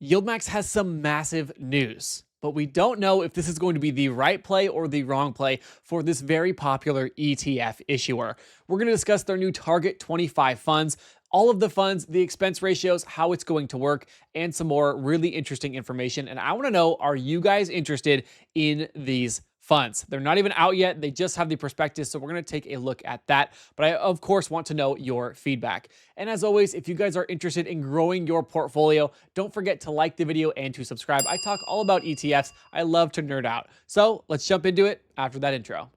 YieldMax has some massive news, but we don't know if this is going to be the right play or the wrong play for this very popular ETF issuer. We're going to discuss their new Target 25 funds, all of the funds, the expense ratios, how it's going to work, and some more really interesting information. And I want to know, are you guys interested in these funds? They're not even out yet. They just have the prospectus. So we're going to take a look at that. But I, of course, want to know your feedback. And as always, if you guys are interested in growing your portfolio, don't forget to like the video and to subscribe. I talk all about ETFs. I love to nerd out. So let's jump into it after that intro.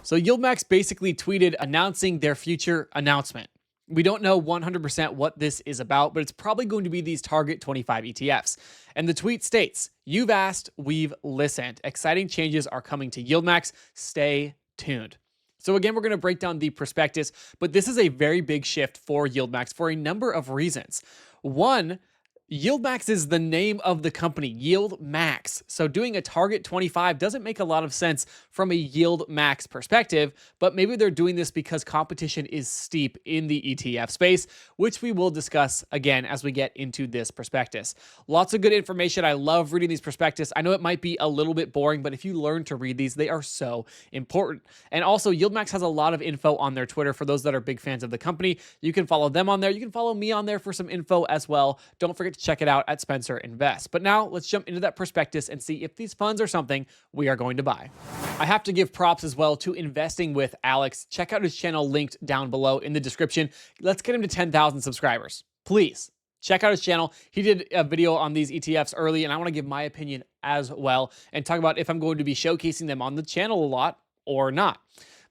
So YieldMax basically tweeted announcing their future announcement. We don't know 100% what this is about, but it's probably going to be these Target 25 ETFs. And the tweet states, "You've asked, we've listened. Exciting changes are coming to YieldMax. Stay tuned." So again, we're going to break down the prospectus, but this is a very big shift for YieldMax for a number of reasons. One, YieldMax is the name of the company, YieldMax. So doing a Target 25 doesn't make a lot of sense from a YieldMax perspective, but maybe they're doing this because competition is steep in the ETF space, which we will discuss again as we get into this prospectus. Lots of good information. I love reading these prospectus. I know it might be a little bit boring, but if you learn to read these, they are so important. And also, YieldMax has a lot of info on their Twitter for those that are big fans of the company. You can follow them on there. You can follow me on there for some info as well. Don't forget to check it out at Spencer Invest. But now let's jump into that prospectus and see if these funds are something we are going to buy. I have to give props as well to Investing with Alex. Check out his channel linked down below in the description. Let's get him to 10,000 subscribers. Please check out his channel. He did a video on these ETFs early, and I want to give my opinion as well and talk about if I'm going to be showcasing them on the channel a lot or not.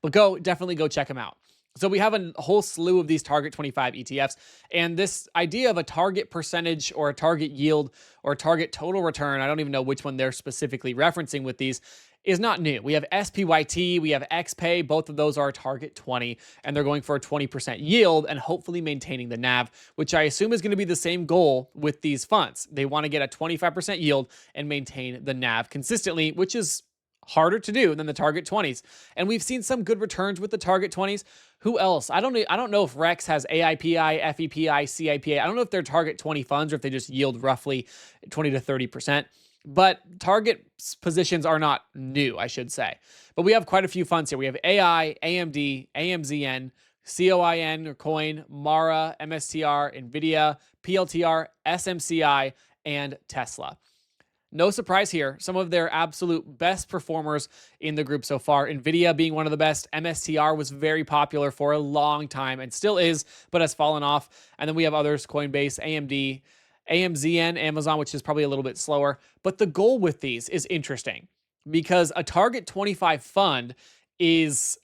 But definitely go check him out. So we have a whole slew of these Target 25 ETFs, and this idea of a target percentage or a target yield or a target total return, I don't even know which one they're specifically referencing with these, is not new. We have SPYT, we have XPay, both of those are Target 20, and they're going for a 20% yield and hopefully maintaining the NAV, which I assume is going to be the same goal with these funds. They want to get a 25% yield and maintain the NAV consistently, which is harder to do than the Target 20s. And we've seen some good returns with the Target 20s. Who else? I don't know if Rex has AIPI, FEPI, CIPA. I don't know if they're Target 20 funds or if they just yield roughly 20 to 30%. But Target positions are not new, I should say. But we have quite a few funds here. We have AI, AMD, AMZN, COIN or Coin, Mara, MSTR, NVIDIA, PLTR, SMCI, and Tesla. No surprise here, some of their absolute best performers in the group so far. NVIDIA being one of the best. MSTR was very popular for a long time and still is, but has fallen off. And then we have others, Coinbase, AMD, AMZN, Amazon, which is probably a little bit slower. But the goal with these is interesting because a Target 25 fund is,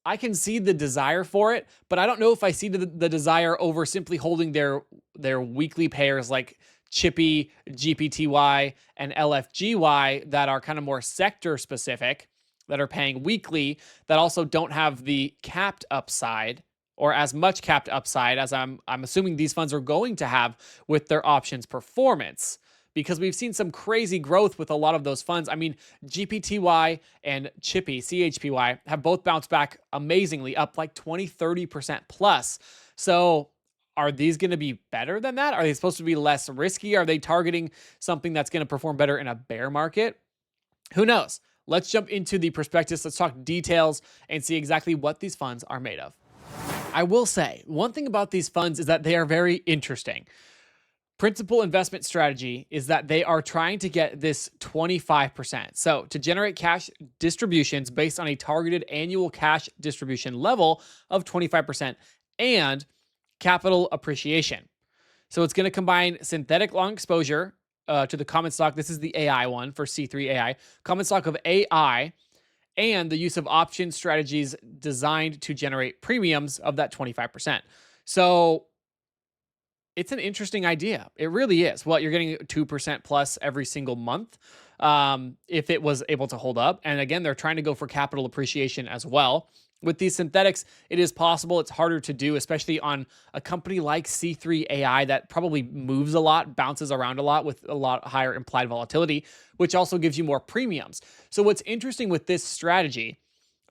I can see the desire for it, but I don't know if I see the desire over simply holding their weekly pairs like Chippy, GPTY, and LFGY that are kind of more sector specific, that are paying weekly, that also don't have the capped upside or as much capped upside as I'm assuming these funds are going to have with their options performance, because we've seen some crazy growth with a lot of those funds. I mean, GPTY and Chippy, CHPY, have both bounced back amazingly, up like 20, 30% plus. So are these going to be better than that? Are they supposed to be less risky? Are they targeting something that's going to perform better in a bear market? Who knows? Let's jump into the prospectus. Let's talk details and see exactly what these funds are made of. I will say, one thing about these funds is that they are very interesting. Principal investment strategy is that they are trying to get this 25%. So to generate cash distributions based on a targeted annual cash distribution level of 25% and capital appreciation. So it's going to combine synthetic long exposure to the common stock. This is the AI one for C3 AI. Common stock of AI and the use of option strategies designed to generate premiums of that 25%. So it's an interesting idea. It really is. Well, you're getting 2% plus every single month if it was able to hold up. And again, they're trying to go for capital appreciation as well. With these synthetics, it is possible. It's harder to do, especially on a company like C3 AI that probably moves a lot, bounces around a lot with a lot higher implied volatility, which also gives you more premiums. So what's interesting with this strategy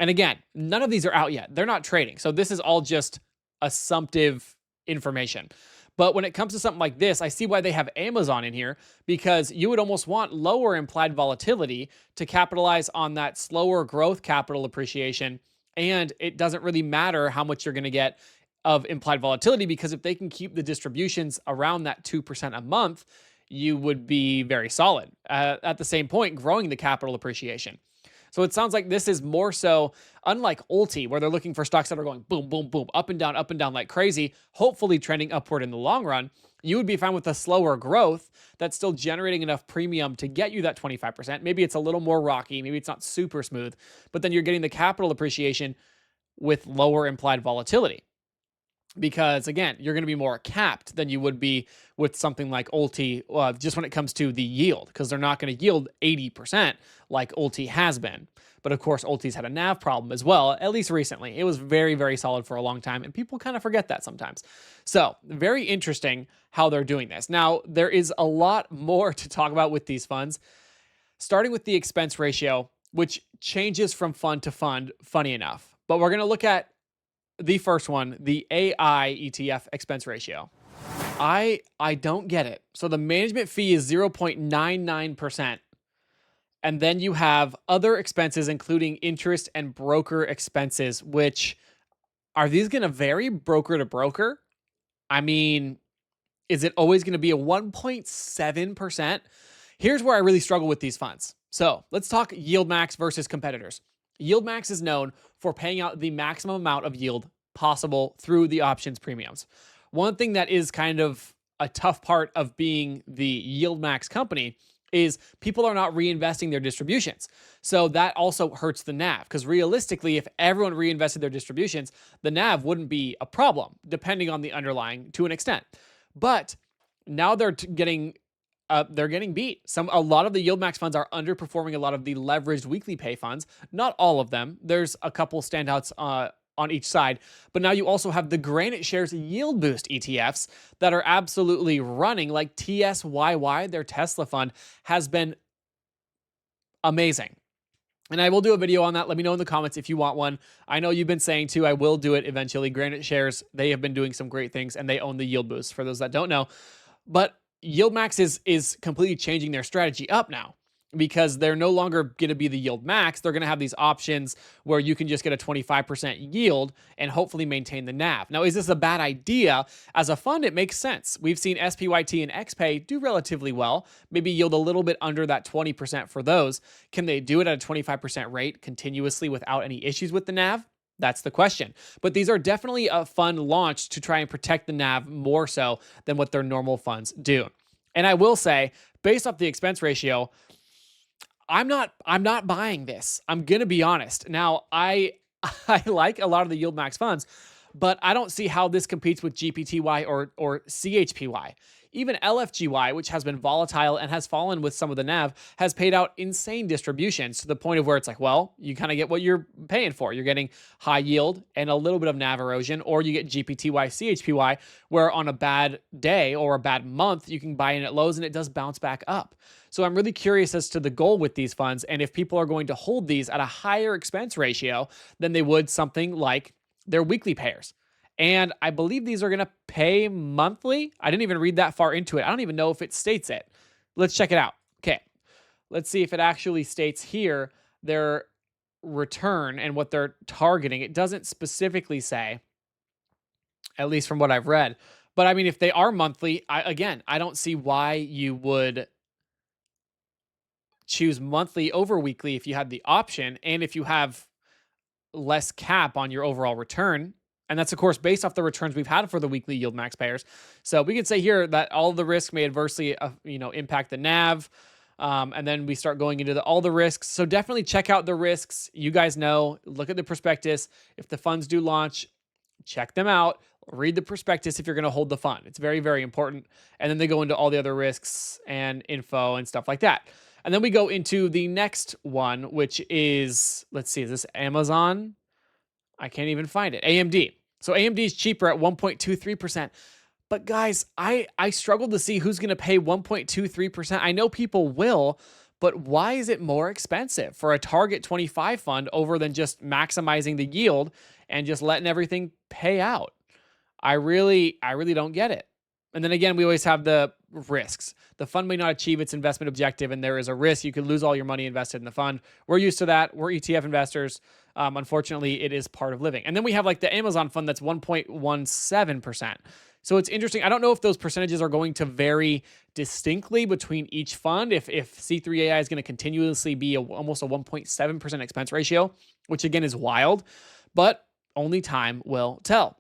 And again, none of these are out yet. They're not trading. So this is all just assumptive information. But when it comes to something like this, I see why they have Amazon in here, because you would almost want lower implied volatility to capitalize on that slower growth capital appreciation. And it doesn't really matter how much you're going to get of implied volatility, because if they can keep the distributions around that 2% a month, you would be very solid. At the same point, growing the capital appreciation. So it sounds like this is more so, unlike ULTI, where they're looking for stocks that are going boom, boom, boom, up and down like crazy, hopefully trending upward in the long run. You would be fine with a slower growth that's still generating enough premium to get you that 25%. Maybe it's a little more rocky, maybe it's not super smooth, but then you're getting the capital appreciation with lower implied volatility. Because again, you're going to be more capped than you would be with something like ULTI, just when it comes to the yield, because they're not going to yield 80% like ULTI has been. But of course, ULTI's had a NAV problem as well, at least recently. It was very, very solid for a long time, and people kind of forget that sometimes. So very interesting how they're doing this. Now, there is a lot more to talk about with these funds, starting with the expense ratio, which changes from fund to fund, funny enough. But we're going to look at the first one, the AITF expense ratio. I don't get it. So the management fee is 0.99%. And then you have other expenses, including interest and broker expenses, which are these going to vary broker to broker? I mean, is it always going to be a 1.7%? Here's where I really struggle with these funds. So let's talk YieldMax versus competitors. YieldMax is known for paying out the maximum amount of yield possible through the options premiums. One thing that is kind of a tough part of being the YieldMax company is people are not reinvesting their distributions. So that also hurts the NAV, because realistically, if everyone reinvested their distributions, the NAV wouldn't be a problem, depending on the underlying to an extent. But now they're getting beat. A lot of the YieldMax funds are underperforming a lot of the leveraged weekly pay funds. Not all of them. There's a couple standouts on each side. But now you also have the Granite Shares Yield Boost ETFs that are absolutely running, like TSYY, their Tesla fund, has been amazing. And I will do a video on that. Let me know in the comments if you want one. I know you've been saying too, I will do it eventually. Granite Shares, they have been doing some great things, and they own the Yield Boost, for those that don't know. But YieldMax is completely changing their strategy up now, because they're no longer going to be the YieldMax. They're going to have these options where you can just get a 25% yield and hopefully maintain the NAV. Now, is this a bad idea? As a fund, it makes sense. We've seen SPYT and XPay do relatively well, maybe yield a little bit under that 20% for those. Can they do it at a 25% rate continuously without any issues with the NAV? That's the question. But these are definitely a fund launched to try and protect the NAV more so than what their normal funds do. And I will say, based off the expense ratio, I'm not buying this. I'm going to be honest. Now, I like a lot of the YieldMax funds, but I don't see how this competes with GPTY or CHPY. Even LFGY, which has been volatile and has fallen with some of the NAV, has paid out insane distributions to the point of where it's like, well, you kind of get what you're paying for. You're getting high yield and a little bit of NAV erosion, or you get GPTY, CHPY, where on a bad day or a bad month, you can buy in at lows and it does bounce back up. So I'm really curious as to the goal with these funds, and if people are going to hold these at a higher expense ratio than they would something like their weekly payers. And I believe these are going to pay monthly. I didn't even read that far into it. I don't even know if it states it. Let's check it out. Okay. Let's see if it actually states here their return and what they're targeting. It doesn't specifically say, at least from what I've read. But I mean, if they are monthly, I don't see why you would choose monthly over weekly if you had the option and if you have less cap on your overall return. And that's, of course, based off the returns we've had for the weekly YieldMax payers. So we could say here that all the risk may adversely impact the NAV. And then we start going into all the risks. So definitely check out the risks. You guys know, look at the prospectus. If the funds do launch, check them out. Read the prospectus if you're going to hold the fund. It's very, very important. And then they go into all the other risks and info and stuff like that. And then we go into the next one, which is, let's see, is this Amazon? I can't even find it. AMD. So AMD is cheaper at 1.23%. But guys, I struggle to see who's going to pay 1.23%. I know people will, But why is it more expensive for a Target 25 fund over than just maximizing the yield and just letting everything pay out? I really don't get it. And then again, we always have the risks. The fund may not achieve its investment objective, and there is a risk you could lose all your money invested in the fund. We're used to that. We're ETF investors. Unfortunately, it is part of living. And then we have like the Amazon fund that's 1.17%. So it's interesting. I don't know if those percentages are going to vary distinctly between each fund. If C3AI is going to continuously be almost a 1.7% expense ratio, which again is wild, but only time will tell.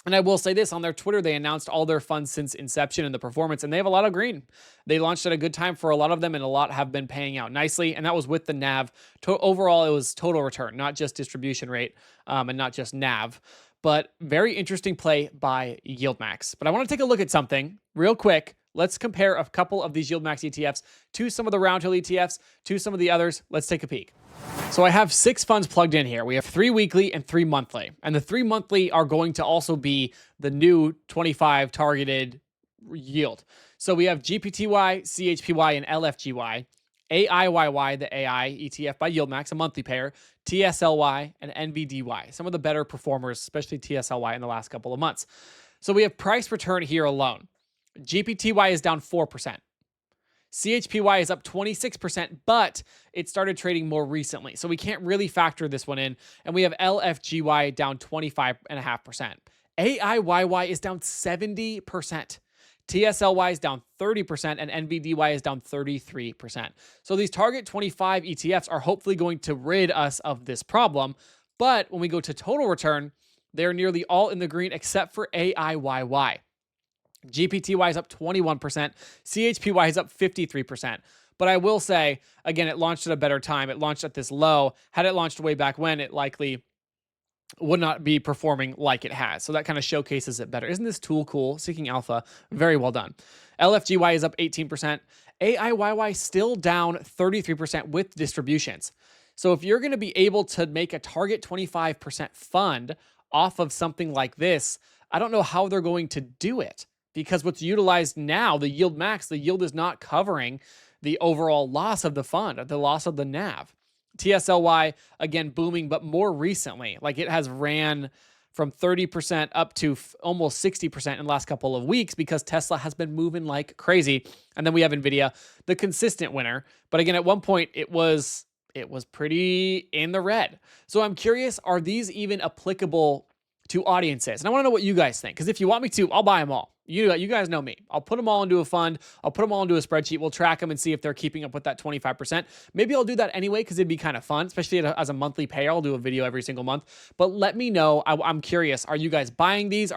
And I will say this, on their Twitter, they announced all their funds since inception and the performance, and they have a lot of green. They launched at a good time for a lot of them, and a lot have been paying out nicely, and that was with the NAV. Overall, it was total return, not just distribution rate, and not just NAV. But very interesting play by YieldMax. But I want to take a look at something real quick. Let's compare a couple of these YieldMax ETFs to some of the Roundhill ETFs, to some of the others. Let's take a peek. So I have 6 funds plugged in here. We have 3 weekly and 3 monthly. And the 3 monthly are going to also be the new 25 targeted yield. So we have GPTY, CHPY, and LFGY. AIYY, the AI ETF by YieldMax, a monthly pair, TSLY, and NVDY. Some of the better performers, especially TSLY in the last couple of months. So we have price return here alone. GPTY is down 4%. CHPY is up 26%, but it started trading more recently. So we can't really factor this one in. And we have LFGY down 25.5%. AIYY is down 70%. TSLY is down 30%, and NVDY is down 33%. So these Target 25 ETFs are hopefully going to rid us of this problem. But when we go to total return, they're nearly all in the green except for AIYY. GPTY is up 21%. CHPY is up 53%. But I will say, again, it launched at a better time. It launched at this low. Had it launched way back when, it likely would not be performing like it has. So that kind of showcases it better. Isn't this tool cool? Seeking Alpha, very well done. LFGY is up 18%. AIYY still down 33% with distributions. So if you're going to be able to make a target 25% fund off of something like this, I don't know how they're going to do it. Because what's utilized now, the YieldMax, the yield is not covering the overall loss of the fund, the loss of the NAV. TSLY, again, booming, but more recently. Like it has ran from 30% up to almost 60% in the last couple of weeks because Tesla has been moving like crazy. And then we have NVIDIA, the consistent winner. But again, at one point, it was pretty in the red. So I'm curious, are these even applicable to audiences? And I want to know what you guys think. Because if you want me to, I'll buy them all. You guys know me. I'll put them all into a fund. I'll put them all into a spreadsheet. We'll track them and see if they're keeping up with that 25%. Maybe I'll do that anyway because it'd be kind of fun, especially as a monthly payer. I'll do a video every single month. But let me know. I'm curious. Are you guys buying these?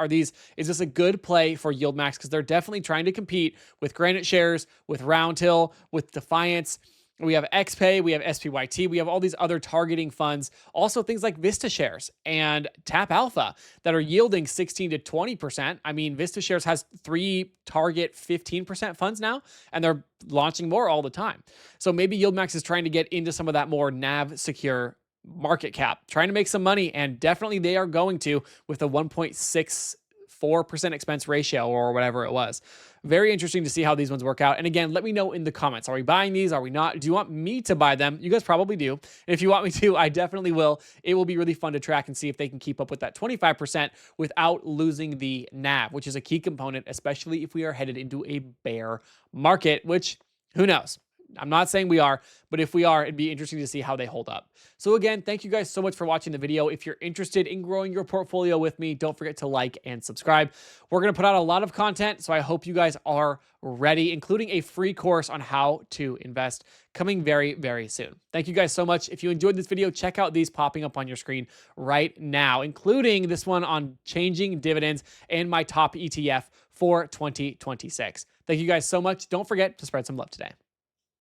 Is this a good play for YieldMax? Because they're definitely trying to compete with Granite Shares, with Roundhill, with Defiance. We have XPay, we have SPYT, we have all these other targeting funds, also things like Vista Shares and Tap Alpha that are yielding 16 to 20%. I mean, Vista Shares has 3 target 15% funds now, and they're launching more all the time. So maybe YieldMax is trying to get into some of that more NAV secure market cap, trying to make some money, and definitely they are going to with a 1.64% expense ratio or whatever it was. Very interesting to see how these ones work out. And again, let me know in the comments. Are we buying these? Are we not? Do you want me to buy them? You guys probably do. And if you want me to, I definitely will. It will be really fun to track and see if they can keep up with that 25% without losing the NAV, which is a key component, especially if we are headed into a bear market, which who knows? I'm not saying we are, but if we are, it'd be interesting to see how they hold up. So again, thank you guys so much for watching the video. If you're interested in growing your portfolio with me, don't forget to like and subscribe. We're going to put out a lot of content, so I hope you guys are ready, including a free course on how to invest coming very, very soon. Thank you guys so much. If you enjoyed this video, check out these popping up on your screen right now, including this one on changing dividends and my top ETF for 2026. Thank you guys so much. Don't forget to spread some love today.